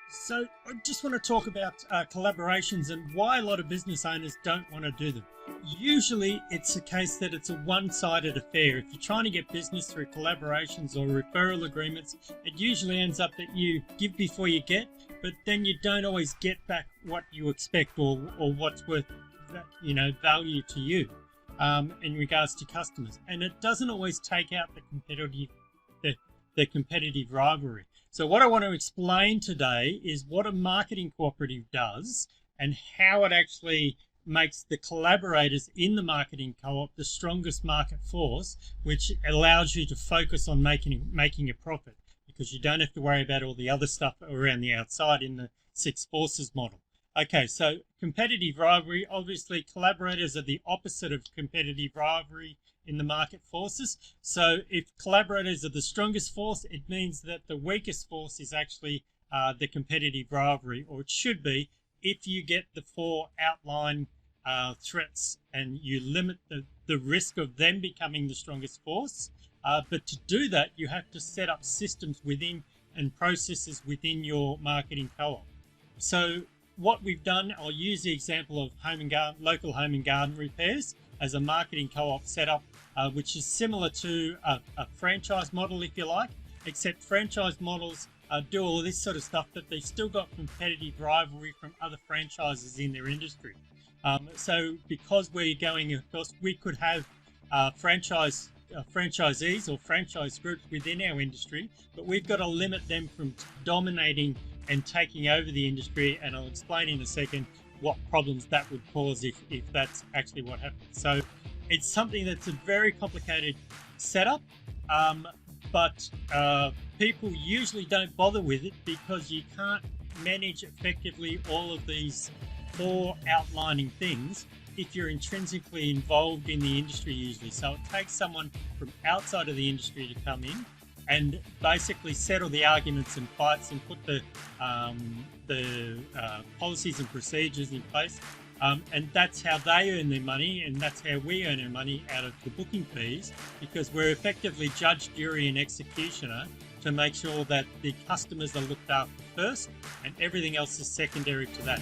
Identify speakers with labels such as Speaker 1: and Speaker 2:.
Speaker 1: So I just want to talk about collaborations and why a lot of business owners don't want to do them. Usually it's a case that it's a one-sided affair. If you're trying to get business through collaborations or referral agreements, it usually ends up that you give before you get, but then you don't always get back what you expect or what's worth value to you in regards to customers. And it doesn't always take out the competitive rivalry. So what I want to explain today is what a marketing cooperative does and how it actually makes the collaborators in the marketing co-op the strongest market force, which allows you to focus on making a profit because you don't have to worry about all the other stuff around the outside in the six forces model. Okay, so competitive rivalry, obviously collaborators are the opposite of competitive rivalry in the market forces. So if collaborators are the strongest force, it means that the weakest force is actually the competitive rivalry, or it should be, if you get the four outline threats and you limit the risk of them becoming the strongest force. But to do that, you have to set up systems within and processes within your marketing co-op. So what we've done, I'll use the example of local home and garden repairs as a marketing co-op setup, which is similar to a franchise model, if you like, except franchise models do all this sort of stuff, but they've still got competitive rivalry from other franchises in their industry. So because we're going, of course, we could have franchisees or franchise groups within our industry, but we've got to limit them from dominating and taking over the industry, and I'll explain in a second what problems that would cause if that's actually what happens. So it's something that's a very complicated setup, but people usually don't bother with it because you can't manage effectively all of these four outlining things if you're intrinsically involved in the industry usually. So it takes someone from outside of the industry to come in and basically settle the arguments and fights and put the policies and procedures in place. And that's how they earn their money, and that's how we earn our money out of the booking fees, because we're effectively judge, jury and executioner to make sure that the customers are looked after first and everything else is secondary to that.